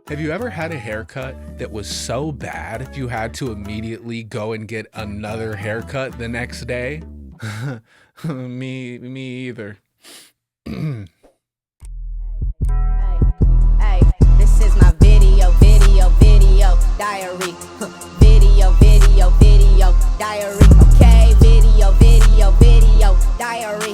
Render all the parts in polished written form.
Have you ever had a haircut that was so bad you had to immediately go and get another haircut the next day? Me either. Hey, this is my video diary. Video diary. Okay, video diary. Video diary.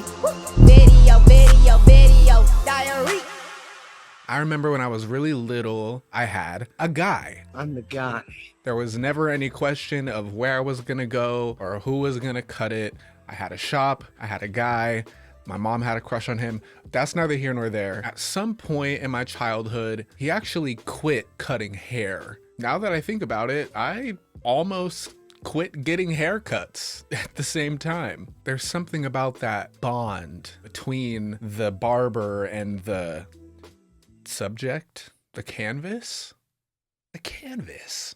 I remember when I was really little, I had a guy. I'm the guy. There was never any question of where I was gonna go or who was gonna cut it. I had a shop, I had a guy, my mom had a crush on him. That's neither here nor there. At some point in my childhood, he actually quit cutting hair. Now that I think about it, I almost quit getting haircuts at the same time. There's something about that bond between the barber and the subject, the canvas.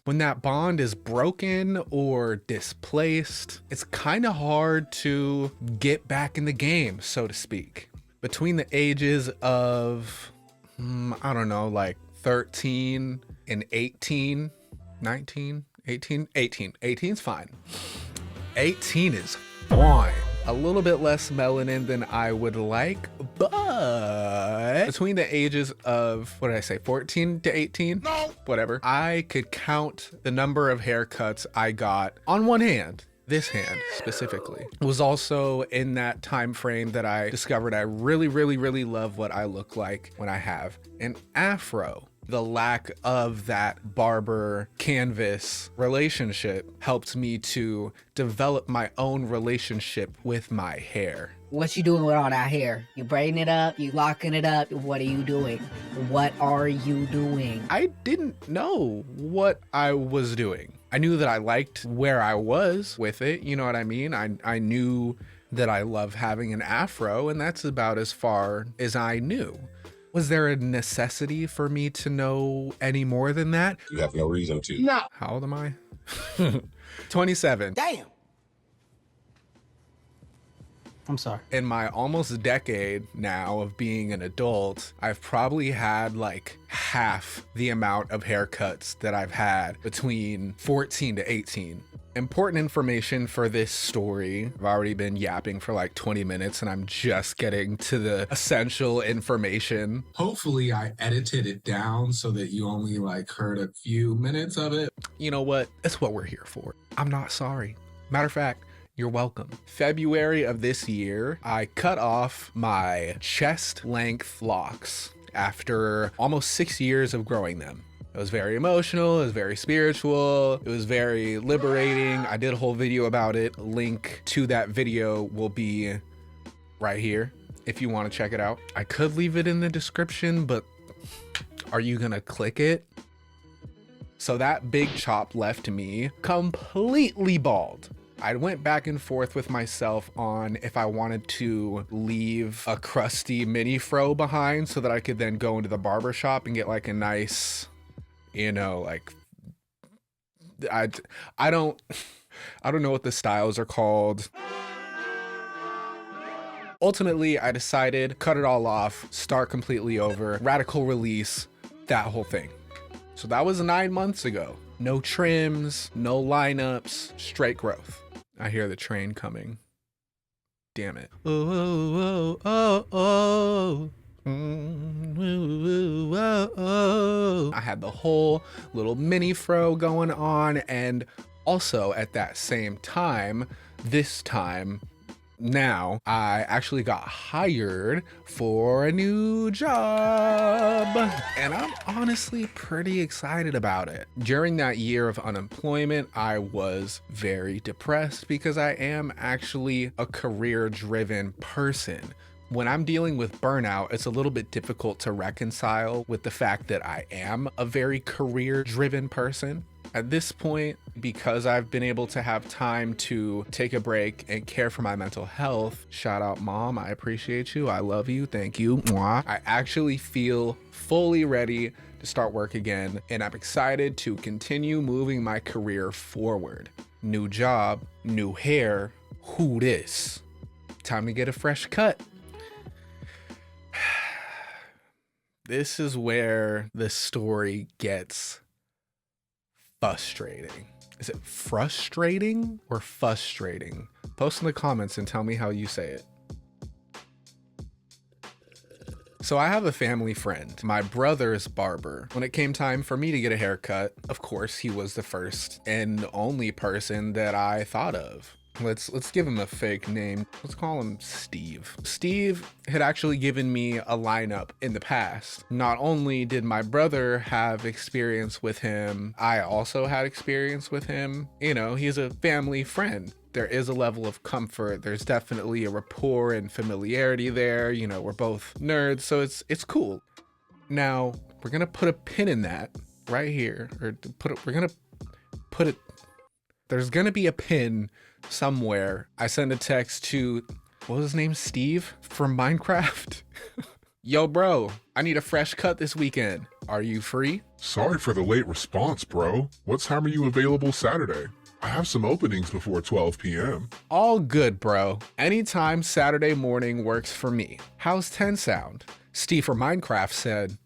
When that bond is broken or displaced, it's kind of hard to get back in the game, so to speak. Between the ages of, I don't know, like 13 and 18, 19, 18, 18's fine. 18 is fine. A little bit less melanin than I would like, but between the ages of, what did I say, 14 to 18? No. Whatever. I could count the number of haircuts I got on one hand. This hand specifically. It was also in that time frame that I discovered I really love what I look like when I have an afro. The lack of that barber canvas relationship helped me to develop my own relationship with my hair. What you doing with all that hair? You braiding it up? You locking it up? What are you doing? What are you doing? I didn't know what I was doing. I knew that I liked where I was with it. You know what I mean? I knew that I love having an afro, and that's about as far as I knew. Was there a necessity for me to know any more than that? You have no reason to. No. How old am I? 27. Damn. I'm sorry. In my almost decade now of being an adult, I've probably had like half the amount of haircuts that I've had between 14 to 18. Important information for this story. I've already been yapping for like 20 minutes and I'm just getting to the essential information. Hopefully I edited it down so that you only like heard a few minutes of it. You know what? That's what we're here for. I'm not sorry. Matter of fact, you're welcome. February of this year, I cut off my chest length locks after almost 6 years of growing them. It was very emotional, it was very spiritual, it was very liberating. I did a whole video about it. Link to that video will be right here if you want to check it out. I could leave it in the description, but are you gonna click it? So that big chop left me completely bald. I went back and forth with myself on if I wanted to leave a crusty mini fro behind so that I could then go into the barber shop and get like a nice, you know, like I don't know what the styles are called. Ultimately, I decided cut it all off, start completely over, radical release, that whole thing. So that was 9 months ago. No trims, no lineups, straight growth. I hear the train coming. Damn it. Oh, oh, oh, oh. I had the whole little mini fro going on, and also at that same time, this time now, I actually got hired for a new job, and I'm honestly pretty excited about it. During that year of unemployment, I was very depressed because I am actually a career-driven person. When I'm dealing with burnout, it's a little bit difficult to reconcile with the fact that I am a very career-driven person. At this point, because I've been able to have time to take a break and care for my mental health, shout out mom, I appreciate you, I love you, thank you, mwah. I actually feel fully ready to start work again, and I'm excited to continue moving my career forward. New job, new hair, who this? Time to get a fresh cut. This is where the story gets frustrating. Is it frustrating or frustrating? Post in the comments and tell me how you say it. So I have a family friend, my brother's barber. When it came time for me to get a haircut, of course, he was the first and only person that I thought of. Let's give him a fake name. Let's call him Steve. Steve had actually given me a lineup in the past. Not only did my brother have experience with him, I also had experience with him. You know, he's a family friend. There is a level of comfort. There's definitely a rapport and familiarity there. You know, we're both nerds, so it's cool. Now, we're gonna put a pin in that right here, or there's gonna be a pin somewhere. I sent a text to, what was his name? Steve from Minecraft. Yo, bro, I need a fresh cut this weekend. Are you free? Sorry for the late response, bro. What time are you available Saturday? I have some openings before 12 p.m. All good, bro. Anytime Saturday morning works for me. How's 10 sound? Steve from Minecraft said,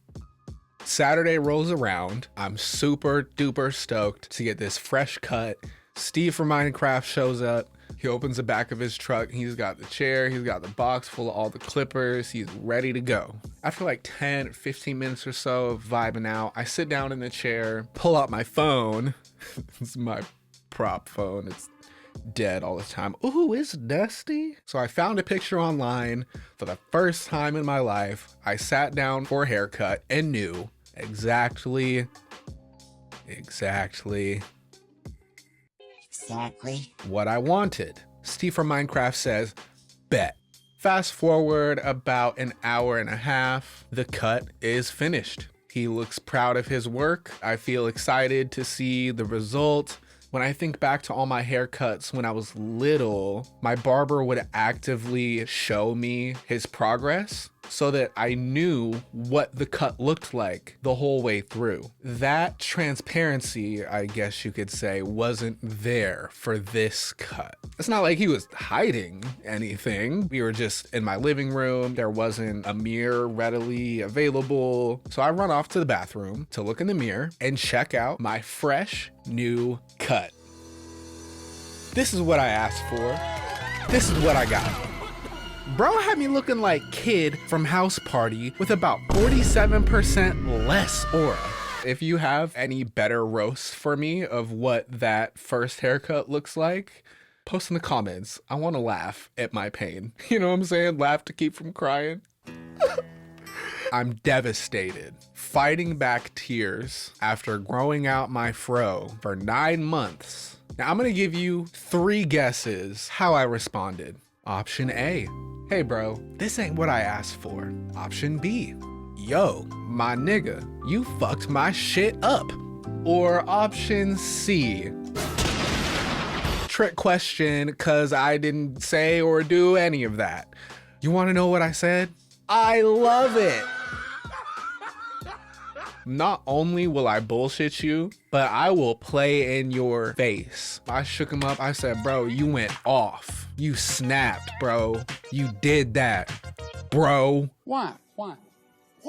Saturday rolls around. I'm super duper stoked to get this fresh cut. Steve from Minecraft shows up. He opens the back of his truck. He's got the chair. He's got the box full of all the clippers. He's ready to go. After like 10, 15 minutes or so of vibing out, I sit down in the chair, pull out my phone. It's my prop phone. It's dead all the time. Ooh, it's dusty. So I found a picture online. For the first time in my life, I sat down for a haircut and knew exactly what I wanted. Steve from Minecraft says, bet. Fast forward about an hour and a half, the cut is finished. He looks proud of his work. I feel excited to see the result. When I think back to all my haircuts when I was little, my barber would actively show me his progress so that I knew what the cut looked like the whole way through. That transparency, I guess you could say, wasn't there for this cut. It's not like he was hiding anything. We were just in my living room. There wasn't a mirror readily available. So I run off to the bathroom to look in the mirror and check out my fresh new cut. This is what I asked for. This is what I got. Bro had me looking like Kid from House Party with about 47% less aura. If you have any better roasts for me of what that first haircut looks like, post in the comments. I want to laugh at my pain. You know what I'm saying? Laugh to keep from crying. I'm devastated, fighting back tears after growing out my fro for 9 months. Now I'm gonna give you 3 guesses how I responded. Option A, hey bro, this ain't what I asked for. Option B, yo, my nigga, you fucked my shit up. Or option C, trick question, cause I didn't say or do any of that. You wanna know what I said? I love it. Not only will I bullshit you, but I will play in your face. I shook him up. I said, bro, you went off. You snapped, bro. You did that, bro. Why? I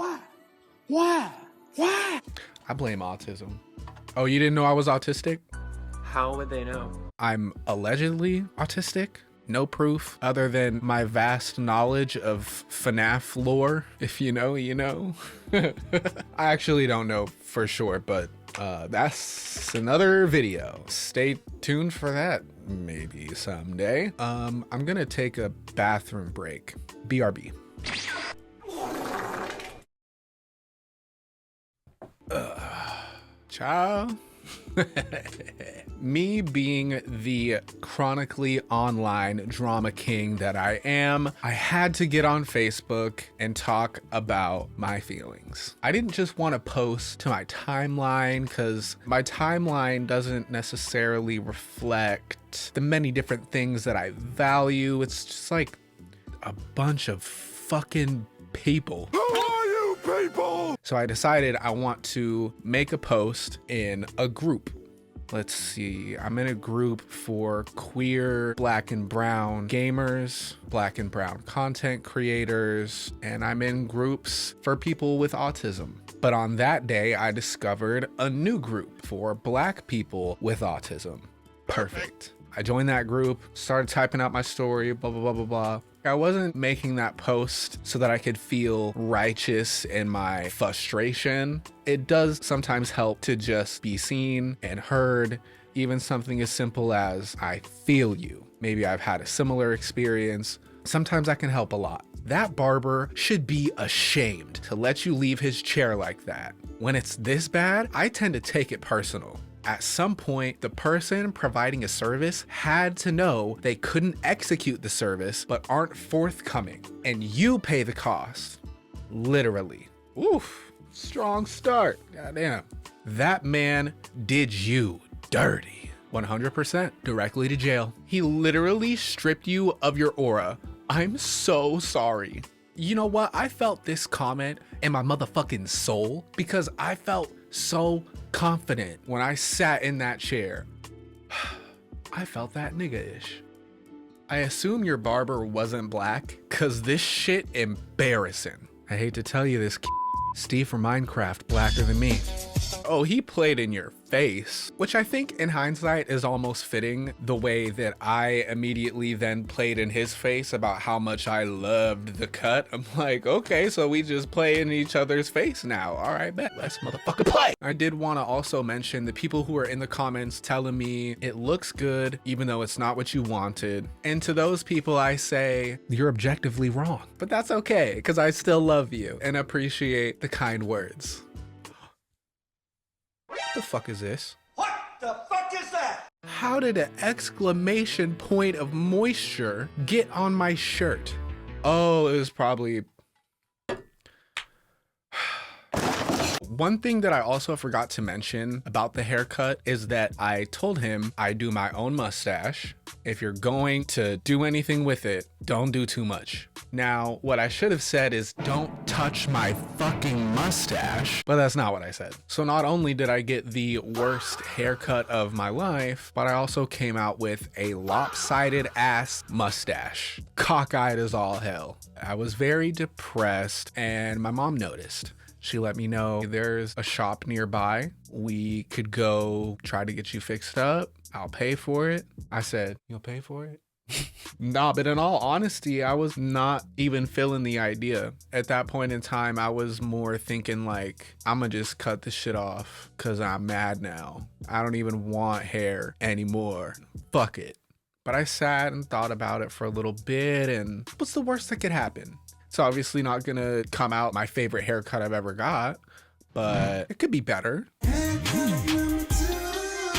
blame autism. Oh, you didn't know I was autistic? How would they know? I'm allegedly autistic. No proof other than my vast knowledge of FNAF lore. If you know, you know. I actually don't know for sure, but that's another video. Stay tuned for that maybe someday. I'm gonna take a bathroom break. BRB. Ciao. Me being the chronically online drama king that I am, I had to get on Facebook and talk about my feelings. I didn't just want to post to my timeline because my timeline doesn't necessarily reflect the many different things that I value. It's just like a bunch of fucking people. Who are you people? So I decided I want to make a post in a group. Let's see, I'm in a group for queer black and brown gamers, black and brown content creators, and I'm in groups for people with autism. But on that day, I discovered a new group for black people with autism. Perfect. I joined that group, started typing out my story, blah, blah, blah, blah, blah. I wasn't making that post so that I could feel righteous in my frustration. It does sometimes help to just be seen and heard, even something as simple as I feel you. Maybe I've had a similar experience. Sometimes that can help a lot. That barber should be ashamed to let you leave his chair like that. When it's this bad, I tend to take it personal. At some point, the person providing a service had to know they couldn't execute the service but aren't forthcoming, and you pay the cost. Literally. Oof, strong start. Goddamn. That man did you dirty. 100% directly to jail. He literally stripped you of your aura. I'm so sorry. You know what? I felt this comment in my motherfucking soul because I felt so confident when I sat in that chair. I felt that nigga-ish. I assume your barber wasn't black, cause this shit embarrassing. I hate to tell you this, Steve from Minecraft blacker than me. Oh, he played in your face, which I think in hindsight is almost fitting the way that I immediately then played in his face about how much I loved the cut. I'm like, okay, so we just play in each other's face now. All right, bet. Let's motherfucking play. I did want to also mention the people who are in the comments telling me it looks good, even though it's not what you wanted. And to those people, I say, you're objectively wrong, but that's okay, because I still love you and appreciate the kind words. What the fuck is this? What the fuck is that? How did an exclamation point of moisture get on my shirt? Oh, it was probably... One thing that I also forgot to mention about the haircut is that I told him I do my own mustache. If you're going to do anything with it, don't do too much. Now, what I should have said is don't touch my fucking mustache, but that's not what I said. So not only did I get the worst haircut of my life, but I also came out with a lopsided ass mustache. Cockeyed as all hell. I was very depressed and my mom noticed. She let me know there's a shop nearby. We could go try to get you fixed up. I'll pay for it. I said, you'll pay for it? Nah, but in all honesty, I was not even feeling the idea. At that point in time, I was more thinking like, I'm gonna just cut this shit off because I'm mad now. I don't even want hair anymore. Fuck it. But I sat and thought about it for a little bit, and what's the worst that could happen? It's obviously not gonna come out my favorite haircut I've ever got, but it could be better. I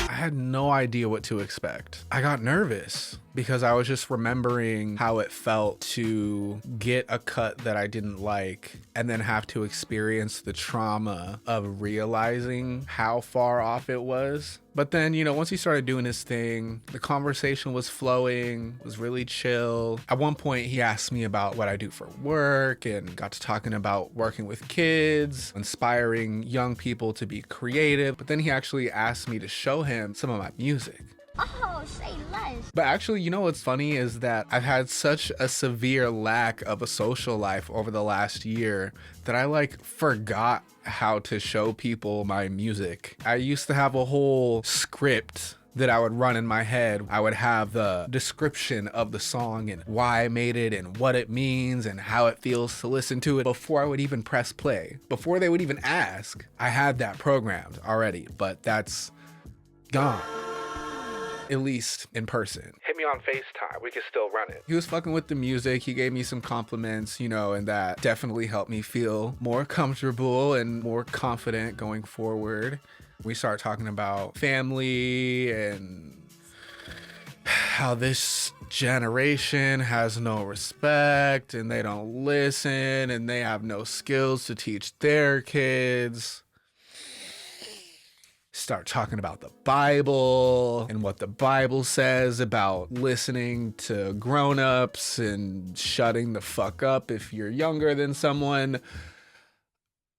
had no idea what to expect. I got nervous because I was just remembering how it felt to get a cut that I didn't like and then have to experience the trauma of realizing how far off it was. But then, you know, once he started doing his thing, the conversation was flowing, was really chill. At one point, he asked me about what I do for work and got to talking about working with kids, inspiring young people to be creative. But then he actually asked me to show him some of my music. Oh, say less. But actually, you know what's funny is that I've had such a severe lack of a social life over the last year that I like forgot how to show people my music. I used to have a whole script that I would run in my head. I would have the description of the song and why I made it and what it means and how it feels to listen to it before I would even press play. Before they would even ask, I had that programmed already, but that's gone. At least in person. Hit me on FaceTime, we can still run it. He was fucking with the music, he gave me some compliments, you know, and that definitely helped me feel more comfortable and more confident going forward. We start talking about family and how this generation has no respect and they don't listen and they have no skills to teach their kids. Start talking about the Bible and what the Bible says about listening to grown-ups and shutting the fuck up if you're younger than someone.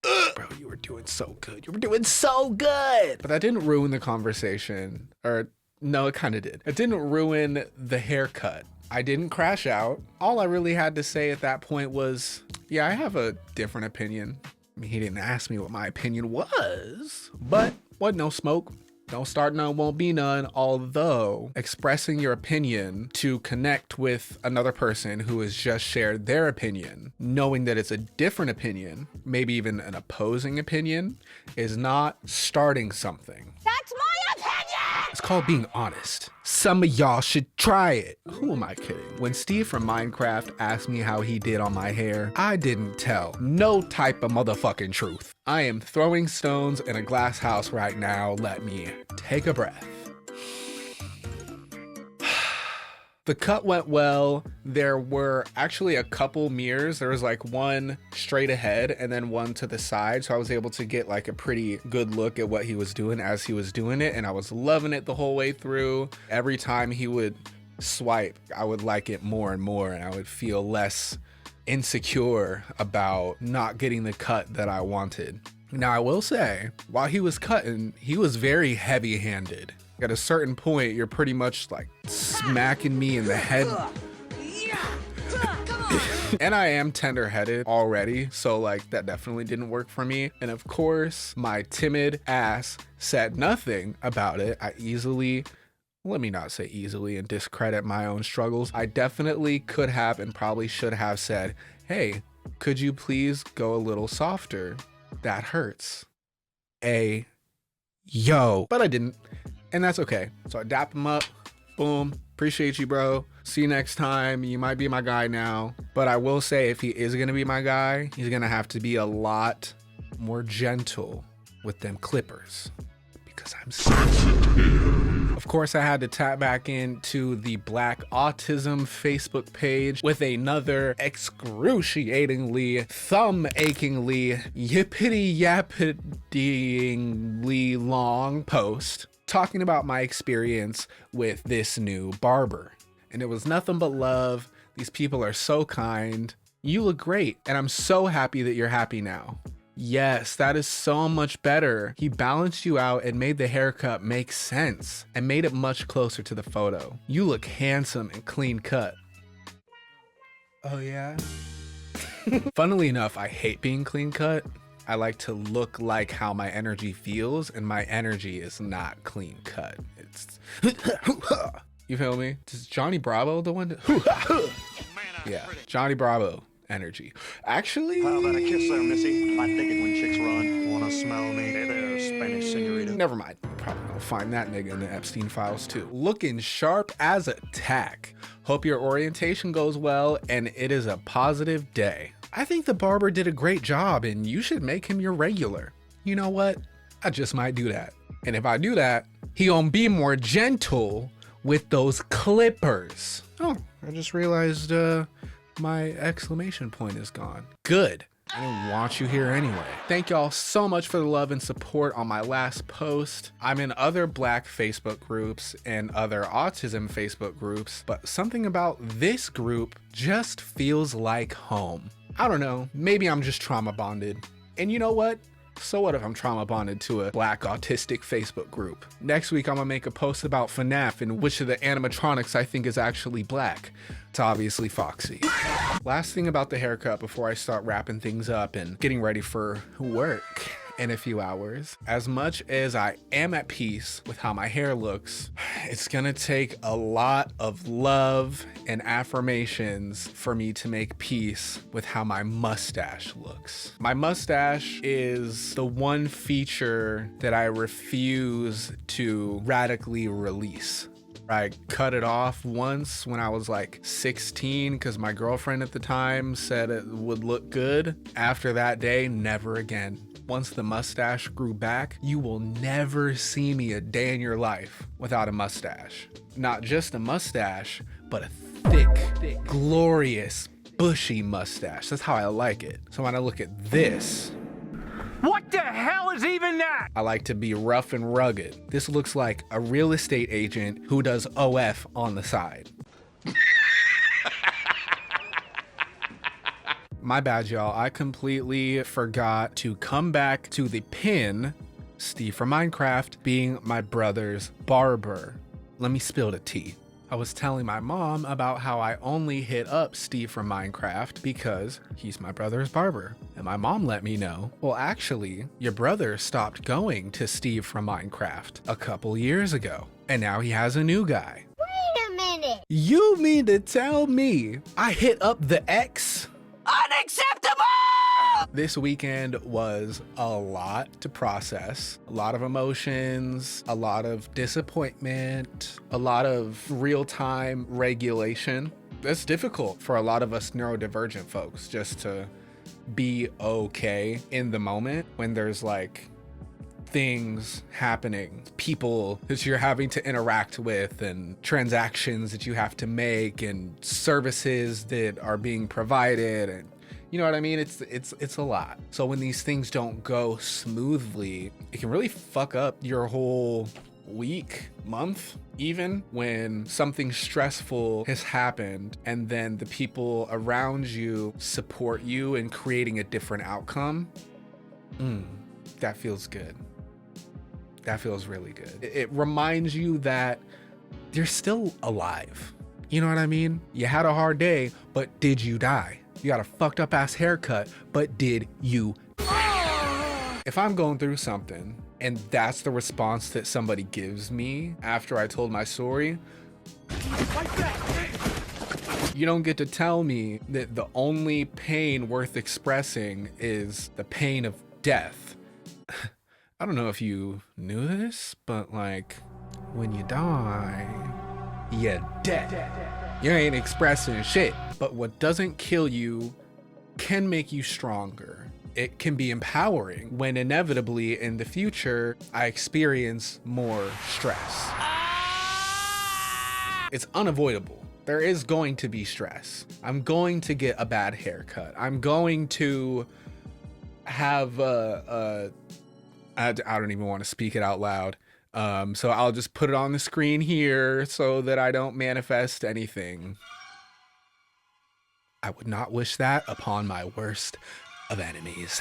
Bro, you were doing so good. You were doing so good. But that didn't ruin the conversation. Or no, it kind of did. It didn't ruin the haircut. I didn't crash out. All I really had to say at that point was, yeah, I have a different opinion. I mean, he didn't ask me what my opinion was, but what, no smoke. Don't start none, won't be none. Although expressing your opinion to connect with another person who has just shared their opinion, knowing that it's a different opinion, maybe even an opposing opinion, is not starting something. That's my opinion! It's called being honest. Some of y'all should try it. Who am I kidding? When Steve from Minecraft asked me how he did on my hair, I didn't tell no type of motherfucking truth. I am throwing stones in a glass house right now. Let me take a breath. The cut went well. There were actually a couple mirrors. There was like one straight ahead and then one to the side. So I was able to get like a pretty good look at what he was doing as he was doing it. And I was loving it the whole way through. Every time he would swipe, I would like it more and more. And I would feel less insecure about not getting the cut that I wanted. Now I will say, while he was cutting, he was very heavy-handed. At a certain point, you're pretty much like smacking me in the head. And I am tender-headed already, so like that definitely didn't work for me. And of course, my timid ass said nothing about it. Let me not say easily and discredit my own struggles. I definitely could have and probably should have said, hey, could you please go a little softer? That hurts. Yo. But I didn't. And that's okay. So I dap him up. Boom. Appreciate you, bro. See you next time. You might be my guy now. But I will say, if he is going to be my guy, he's going to have to be a lot more gentle with them clippers. Because I'm sensitive. Of course, I had to tap back into the Black Autism Facebook page with another excruciatingly, thumb-achingly, yippity-yappity-ingly long post talking about my experience with this new barber. And it was nothing but love. These people are so kind. You look great, and I'm so happy that you're happy now. Yes, that is so much better. He balanced you out and made the haircut make sense and made it much closer to the photo. You look handsome and clean cut. Oh yeah? Funnily enough, I hate being clean cut. I like to look like how my energy feels, and my energy is not clean cut. It's you feel me? Is Johnny Bravo the one? Yeah, Johnny Bravo energy. Actually, How about a kiss there, Missy? I dig it when chicks run. Wanna smell me? Hey there, Spanish senorita. Never mind. Probably gonna find that nigga in the Epstein files too. Looking sharp as a tack. Hope your orientation goes well and it is a positive day. I think the barber did a great job and you should make him your regular. You know what? I just might do that. And if I do that, he gonna be more gentle with those clippers. Oh, I just realized my exclamation point is gone. Good. I didn't want you here anyway. Thank y'all so much for the love and support on my last post. I'm in other Black Facebook groups and other autism Facebook groups, but something about this group just feels like home. I don't know, maybe I'm just trauma bonded. And you know what? So what if I'm trauma bonded to a Black Autistic Facebook group? Next week, I'm gonna make a post about FNAF and which of the animatronics I think is actually black. It's obviously Foxy. Last thing about the haircut before I start wrapping things up and getting ready for work in a few hours. As much as I am at peace with how my hair looks, it's gonna take a lot of love and affirmations for me to make peace with how my mustache looks. My mustache is the one feature that I refuse to radically release. I cut it off once when I was like 16 because my girlfriend at the time said it would look good. After that day, never again. Once the mustache grew back, you will never see me a day in your life without a mustache. Not just a mustache, but a thick, glorious, bushy mustache. That's how I like it. So when I look at this, What the hell is even that? I like to be rough and rugged. This looks like a real estate agent who does OF on the side. My bad, y'all. I completely forgot to come back to the pin, Steve from Minecraft being my brother's barber. Let me spill the tea. I was telling my mom about how I only hit up Steve from Minecraft because he's my brother's barber. And my mom let me know, well, actually, your brother stopped going to Steve from Minecraft a couple years ago. And now he has a new guy. Wait a minute. You mean to tell me I hit up the ex? Unacceptable! This weekend was a lot to process, a lot of emotions, a lot of disappointment, a lot of real-time regulation. It's difficult for a lot of us neurodivergent folks just to be okay in the moment when there's like things happening, people that you're having to interact with, and transactions that you have to make, and services that are being provided, and you know what I mean? It's a lot. So when these things don't go smoothly, it can really fuck up your whole week, month, even when something stressful has happened and then the people around you support you in creating a different outcome. That feels good. That feels really good. It reminds you that you're still alive. You know what I mean? You had a hard day, but did you die? You got a fucked up ass haircut, but did you? If I'm going through something and that's the response that somebody gives me after I told my story, you don't get to tell me that the only pain worth expressing is the pain of death. I don't know if you knew this, but like when you die, you're dead. You ain't expressing shit. But what doesn't kill you can make you stronger. It can be empowering when inevitably in the future, I experience more stress. It's unavoidable. There is going to be stress. I'm going to get a bad haircut. I'm going to have I don't even want to speak it out loud. So I'll just put it on the screen here so that I don't manifest anything. I would not wish that upon my worst of enemies.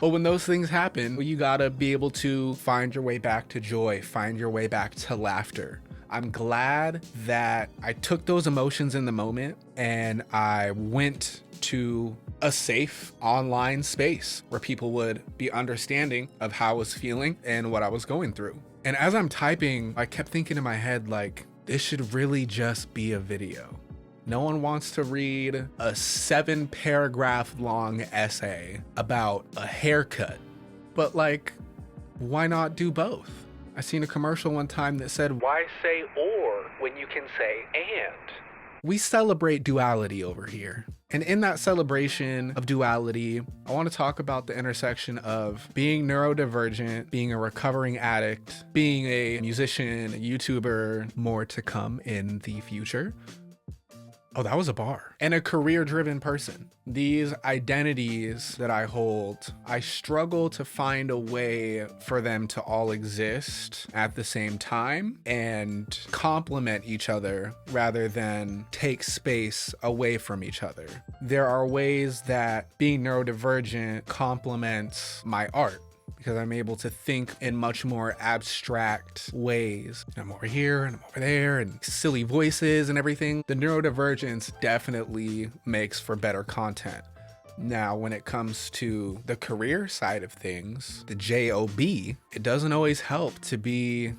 But when those things happen, you gotta be able to find your way back to joy, find your way back to laughter. I'm glad that I took those emotions in the moment and I went to a safe online space where people would be understanding of how I was feeling and what I was going through. And as I'm typing, I kept thinking in my head, like, this should really just be a video. No one wants to read a 7-paragraph long essay about a haircut. But like, why not do both? I seen a commercial one time that said, why say or when you can say and? We celebrate duality over here. And in that celebration of duality, I want to talk about the intersection of being neurodivergent, being a recovering addict, being a musician, a YouTuber, more to come in the future. Oh, that was a bar. And a career-driven person. These identities that I hold, I struggle to find a way for them to all exist at the same time and complement each other rather than take space away from each other. There are ways that being neurodivergent complements my art, because I'm able to think in much more abstract ways. I'm over here and I'm over there and silly voices and everything. The neurodivergence definitely makes for better content. Now, when it comes to the career side of things, the job, it doesn't always help to be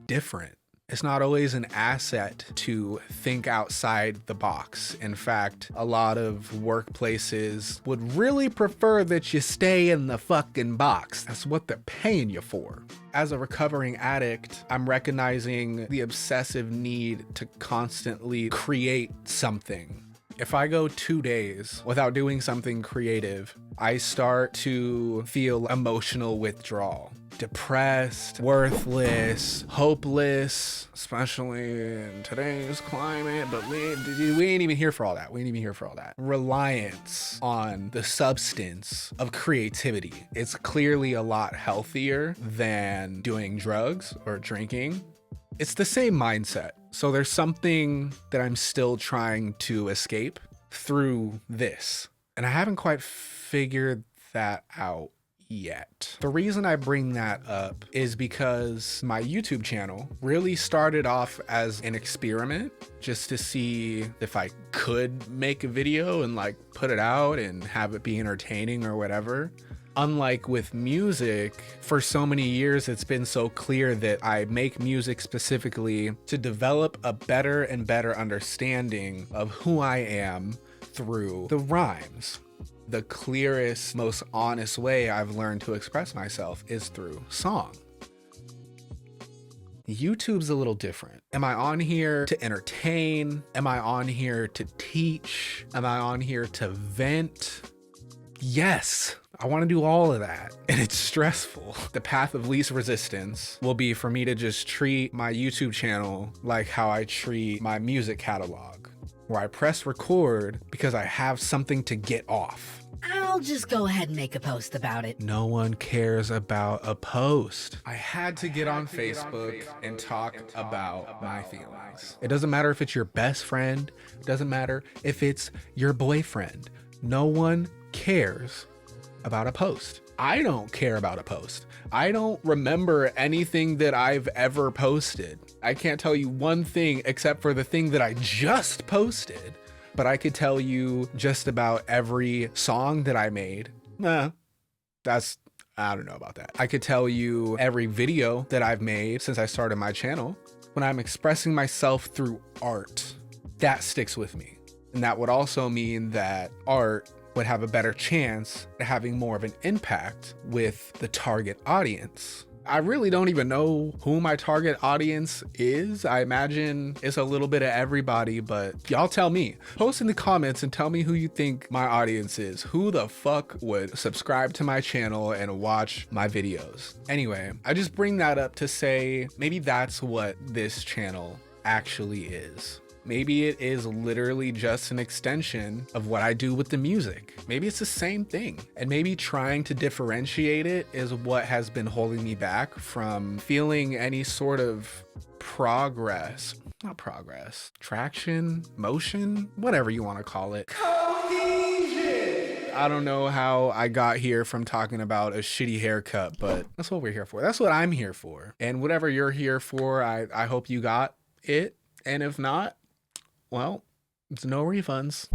different. It's not always an asset to think outside the box. In fact, a lot of workplaces would really prefer that you stay in the fucking box. That's what they're paying you for. As a recovering addict, I'm recognizing the obsessive need to constantly create something. If I go 2 days without doing something creative, I start to feel emotional withdrawal. Depressed, worthless, hopeless, especially in today's climate, but we ain't even here for all that. We ain't even here for all that. Reliance on the substance of creativity. It's clearly a lot healthier than doing drugs or drinking. It's the same mindset. So there's something that I'm still trying to escape through this. And I haven't quite figured that out yet. The reason I bring that up is because my YouTube channel really started off as an experiment just to see if I could make a video and like put it out and have it be entertaining or whatever. Unlike with music, for so many years, it's been so clear that I make music specifically to develop a better and better understanding of who I am through the rhymes. The clearest, most honest way I've learned to express myself is through song. YouTube's a little different. Am I on here to entertain? Am I on here to teach? Am I on here to vent? Yes, I want to do all of that, and it's stressful. The path of least resistance will be for me to just treat my YouTube channel like how I treat my music catalog, where I press record because I have something to get off. I'll just go ahead and make a post about it. No one cares about a post. I had to get on Facebook and talk about my feelings. It doesn't matter if it's your best friend. It doesn't matter if it's your boyfriend. No one cares about a post. I don't care about a post. I don't remember anything that I've ever posted. I can't tell you one thing except for the thing that I just posted. But I could tell you just about every song that I made. I don't know about that. I could tell you every video that I've made since I started my channel. When I'm expressing myself through art, that sticks with me. And that would also mean that art would have a better chance at having more of an impact with the target audience. I really don't even know who my target audience is. I imagine it's a little bit of everybody, but y'all tell me. Post in the comments and tell me who you think my audience is. Who the fuck would subscribe to my channel and watch my videos? Anyway, I just bring that up to say maybe that's what this channel actually is. Maybe it is literally just an extension of what I do with the music. Maybe it's the same thing. And maybe trying to differentiate it is what has been holding me back from feeling any sort of progress. Not progress. Traction, motion, whatever you want to call it. I don't know how I got here from talking about a shitty haircut, but that's what we're here for. That's what I'm here for. And whatever you're here for, I hope you got it. And if not, well, it's no refunds.